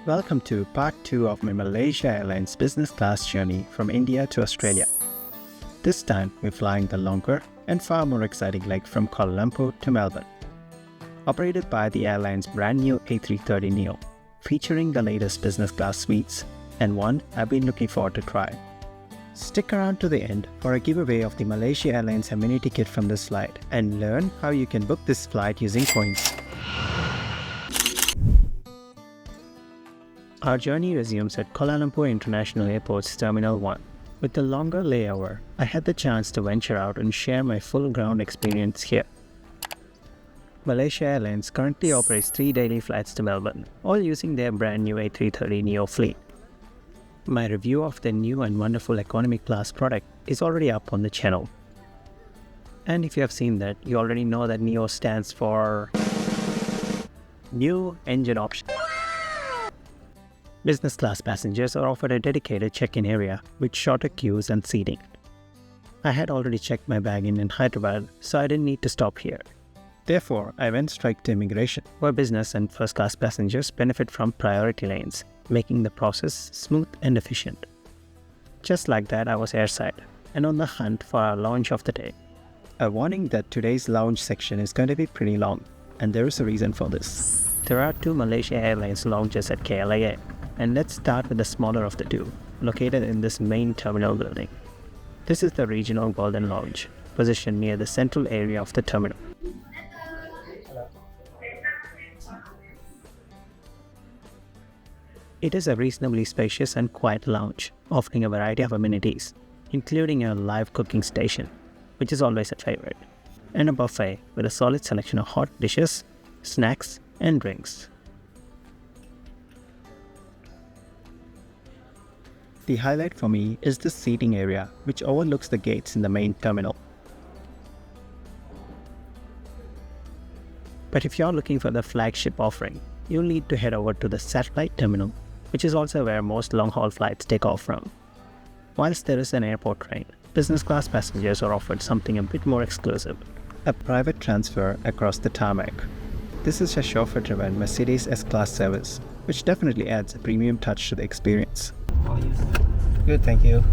Welcome to part 2 of my Malaysia Airlines Business Class journey from India to Australia. This time we're flying the longer and far more exciting leg from Kuala Lumpur to Melbourne. Operated by the airline's brand new A330neo, featuring the latest business class suites and one I've been looking forward to try. Stick around to the end for a giveaway of the Malaysia Airlines amenity kit from this flight and learn how you can book this flight using coins. Our journey resumes at Kuala Lumpur International Airport's Terminal 1. With the longer layover, I had the chance to venture out and share my full ground experience here. Malaysia Airlines currently operates 3 daily flights to Melbourne, all using their brand new A330neo fleet. My review of the new and wonderful economy class product is already up on the channel. And if you have seen that, you already know that NEO stands for New Engine Option. Business class passengers are offered a dedicated check-in area with shorter queues and seating. I had already checked my bag in Hyderabad, so I didn't need to stop here. Therefore, I went straight to immigration, where business and first class passengers benefit from priority lanes, making the process smooth and efficient. Just like that, I was airside and on the hunt for our lounge of the day. A warning that today's lounge section is going to be pretty long, and there is a reason for this. There are 2 Malaysia Airlines lounges at KLIA, and let's start with the smaller of the 2, located in this main terminal building. This is the Regional Golden Lounge, positioned near the central area of the terminal. It is a reasonably spacious and quiet lounge, offering a variety of amenities, including a live cooking station, which is always a favorite, and a buffet with a solid selection of hot dishes, snacks, and drinks. The highlight for me is the seating area, which overlooks the gates in the main terminal. But if you're looking for the flagship offering, you'll need to head over to the satellite terminal, which is also where most long-haul flights take off from. Whilst there is an airport train, business class passengers are offered something a bit more exclusive: a private transfer across the tarmac. This is a chauffeur-driven Mercedes S-Class service, which definitely adds a premium touch to the experience. Good, thank you.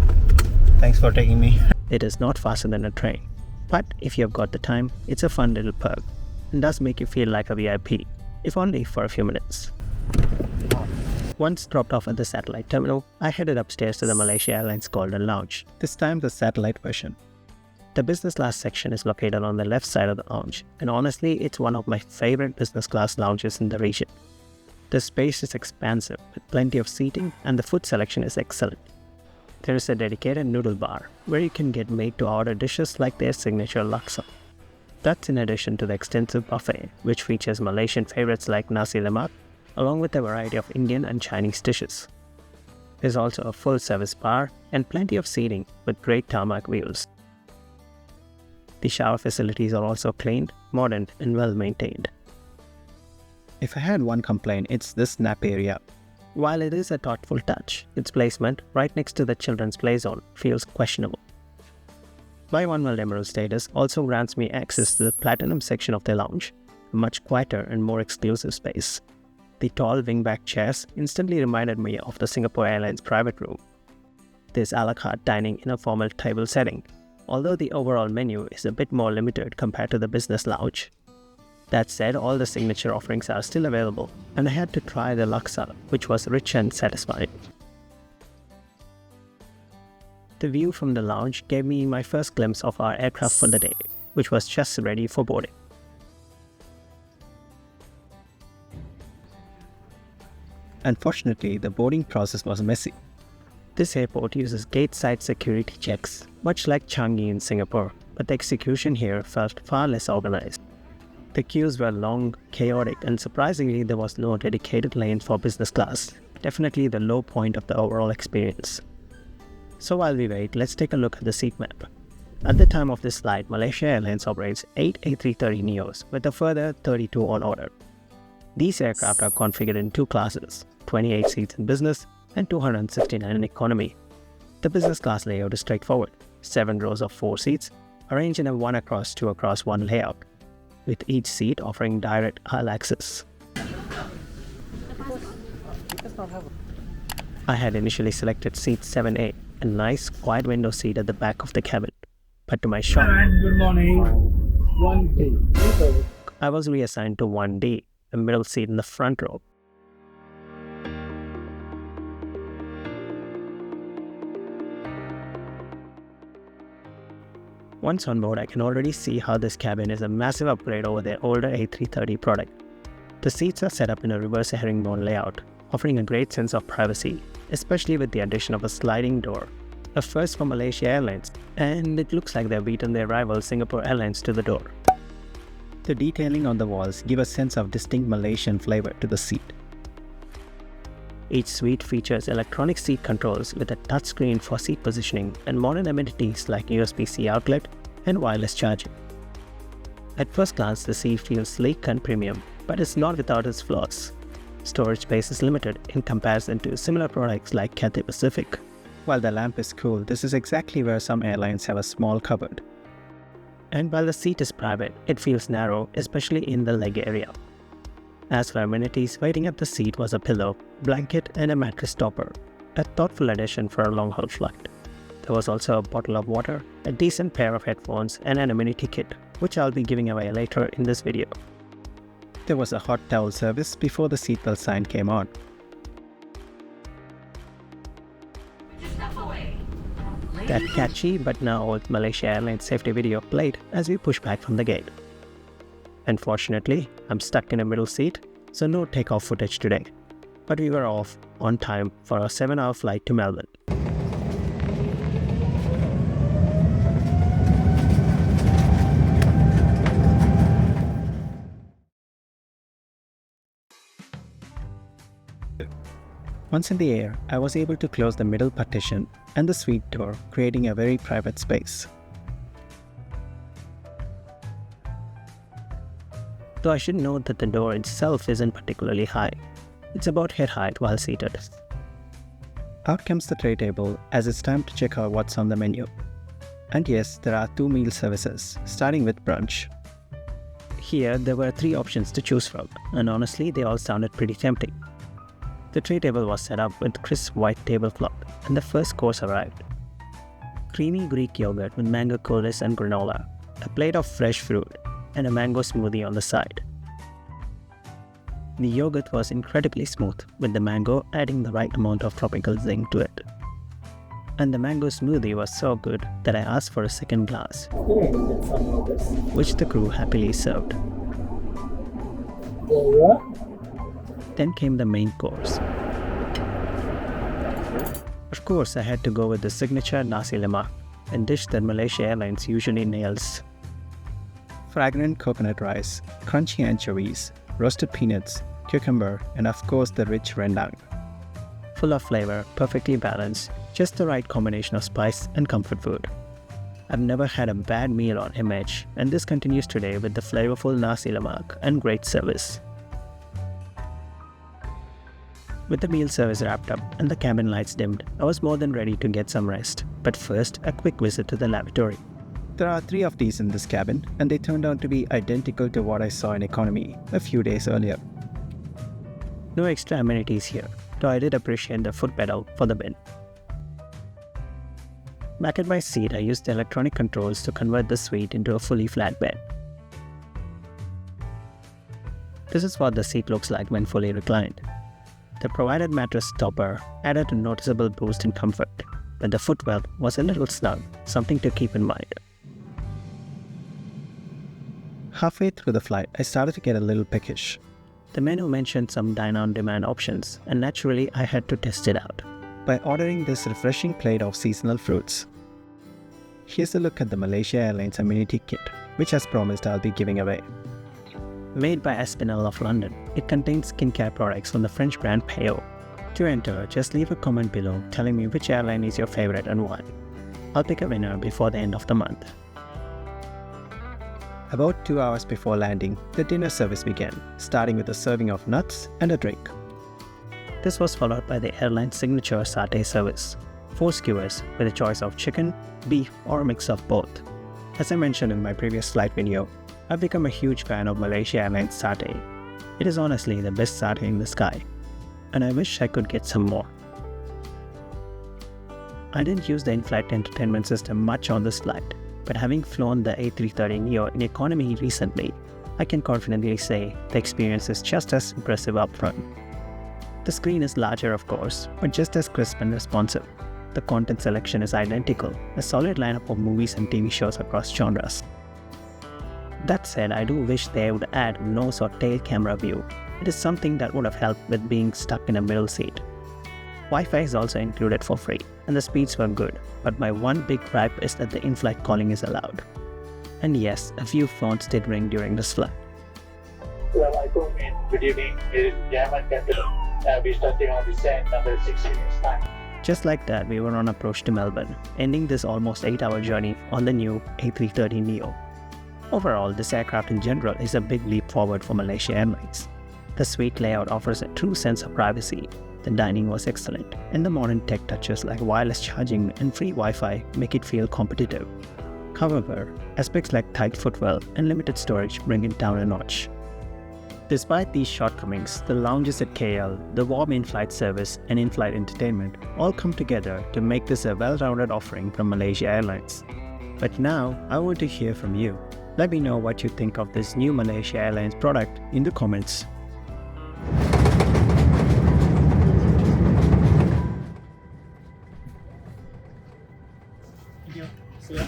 Thanks for taking me. It is not faster than a train, but if you have got the time, it's a fun little perk and does make you feel like a VIP, if only for a few minutes. Once dropped off at the satellite terminal, I headed upstairs to the Malaysia Airlines Golden Lounge, this time the satellite version. The business class section is located on the left side of the lounge, and honestly, it's one of my favorite business class lounges in the region. The space is expansive with plenty of seating, and the food selection is excellent. There is a dedicated noodle bar where you can get made to order dishes like their signature laksa. That's in addition to the extensive buffet, which features Malaysian favorites like nasi lemak, along with a variety of Indian and Chinese dishes. There's also a full service bar and plenty of seating with great tarmac views. The shower facilities are also clean, modern, and well maintained. If I had one complaint, it's this nap area. While it is a thoughtful touch, its placement right next to the children's play zone feels questionable. My One World Emerald status also grants me access to the Platinum section of the lounge, a much quieter and more exclusive space. The tall wingback chairs instantly reminded me of the Singapore Airlines private room. There's a la carte dining in a formal table setting, although the overall menu is a bit more limited compared to the business lounge. That said, all the signature offerings are still available, and I had to try the laksa, which was rich and satisfying. The view from the lounge gave me my first glimpse of our aircraft for the day, which was just ready for boarding. Unfortunately, the boarding process was messy. This airport uses gate-side security checks, much like Changi in Singapore, but the execution here felt far less organized. The queues were long, chaotic, and surprisingly there was no dedicated lane for business class, definitely the low point of the overall experience. So while we wait, let's take a look at the seat map. At the time of this slide, Malaysia Airlines operates 8 A330neos with a further 32 on order. These aircraft are configured in 2 classes, 28 seats in business and 269 in economy. The business class layout is straightforward, 7 rows of 4 seats, arranged in a 1 across 2 across 1 layout, with each seat offering direct aisle access. I had initially selected seat 7A, a nice quiet window seat at the back of the cabin. But to my shock, Good morning. 1D. I was reassigned to 1D, a middle seat in the front row. Once on board, I can already see how this cabin is a massive upgrade over their older A330 product. The seats are set up in a reverse herringbone layout, offering a great sense of privacy, especially with the addition of a sliding door, a first for Malaysia Airlines, and it looks like they've beaten their rival Singapore Airlines to the door. The detailing on the walls give a sense of distinct Malaysian flavor to the seat. Each suite features electronic seat controls with a touchscreen for seat positioning and modern amenities like USB-C outlet and wireless charging. At first glance, the seat feels sleek and premium, but it's not without its flaws. Storage space is limited in comparison to similar products like Cathay Pacific. While the lamp is cool, this is exactly where some airlines have a small cupboard. And while the seat is private, it feels narrow, especially in the leg area. As for amenities, waiting at the seat was a pillow, blanket and a mattress topper, a thoughtful addition for a long-haul flight. There was also a bottle of water, a decent pair of headphones and an amenity kit, which I'll be giving away later in this video. There was a hot towel service before the seatbelt sign came on. That catchy but now old Malaysia Airlines safety video played as we push back from the gate. Unfortunately, I'm stuck in a middle seat, so no takeoff footage today. But we were off on time for our 7-hour flight to Melbourne. Once in the air, I was able to close the middle partition and the suite door, creating a very private space. Though I should note that the door itself isn't particularly high. It's about head height while seated. Out comes the tray table as it's time to check out what's on the menu. And yes, there are 2 meal services, starting with brunch. Here, there were 3 options to choose from, and honestly, they all sounded pretty tempting. The tray table was set up with crisp white tablecloth, and the first course arrived. Creamy Greek yogurt with mango coulis and granola, a plate of fresh fruit, and a mango smoothie on the side. The yogurt was incredibly smooth, with the mango adding the right amount of tropical zing to it. And the mango smoothie was so good that I asked for a second glass, which the crew happily served. Then came the main course. Of course, I had to go with the signature nasi lemak, a dish that Malaysia Airlines usually nails. Fragrant coconut rice, crunchy anchovies, roasted peanuts, cucumber, and of course the rich rendang. Full of flavor, perfectly balanced, just the right combination of spice and comfort food. I've never had a bad meal on MH, and this continues today with the flavorful nasi lemak and great service. With the meal service wrapped up and the cabin lights dimmed, I was more than ready to get some rest. But first, a quick visit to the lavatory. There are 3 of these in this cabin, and they turned out to be identical to what I saw in economy a few days earlier. No extra amenities here, though I did appreciate the foot pedal for the bin. Back at my seat, I used the electronic controls to convert the suite into a fully flat bed. This is what the seat looks like when fully reclined. The provided mattress topper added a noticeable boost in comfort, but the footwell was a little snug, something to keep in mind. Halfway through the flight, I started to get a little peckish. The menu mentioned some dine-on-demand options, and naturally I had to test it out by ordering this refreshing plate of seasonal fruits. Here's a look at the Malaysia Airlines amenity kit, which as promised I'll be giving away. Made by Espinel of London, it contains skincare products from the French brand Peo. To enter, just leave a comment below telling me which airline is your favorite and why. I'll pick a winner before the end of the month. About 2 hours before landing, the dinner service began, starting with a serving of nuts and a drink. This was followed by the airline's signature satay service, 4 skewers with a choice of chicken, beef or a mix of both. As I mentioned in my previous flight video, I've become a huge fan of Malaysia Airlines satay. It is honestly the best satay in the sky. and I wish I could get some more. I didn't use the in-flight entertainment system much on this flight, but having flown the A330neo in economy recently, I can confidently say the experience is just as impressive up front. The screen is larger of course, but just as crisp and responsive. The content selection is identical, a solid lineup of movies and TV shows across genres. That said, I do wish they would add a nose or tail camera view. It is something that would have helped with being stuck in a middle seat. Wi-Fi is also included for free, and the speeds were good, but my one big gripe is that the in-flight calling is allowed. And yes, a few phones did ring during this flight. Well, I come in. Good evening. It is German capital. We're starting on descent number 6 minutes time. Just like that, we were on approach to Melbourne, ending this almost 8-hour journey on the new A330neo. Overall, this aircraft in general is a big leap forward for Malaysia Airlines. The suite layout offers a true sense of privacy, the dining was excellent, and the modern tech touches like wireless charging and free Wi-Fi make it feel competitive. However, aspects like tight footwell and limited storage bring it down a notch. Despite these shortcomings, the lounges at KL, the warm in-flight service, and in-flight entertainment all come together to make this a well-rounded offering from Malaysia Airlines. But now, I want to hear from you. Let me know what you think of this new Malaysia Airlines product in the comments. Thank you. See ya.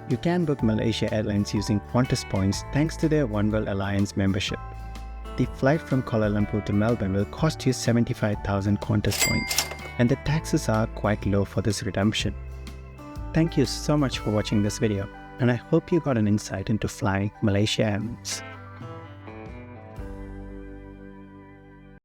You can book Malaysia Airlines using Qantas points thanks to their OneWorld Alliance membership. The flight from Kuala Lumpur to Melbourne will cost you 75,000 Qantas points, and the taxes are quite low for this redemption. Thank you so much for watching this video, and I hope you got an insight into flying Malaysia Airlines.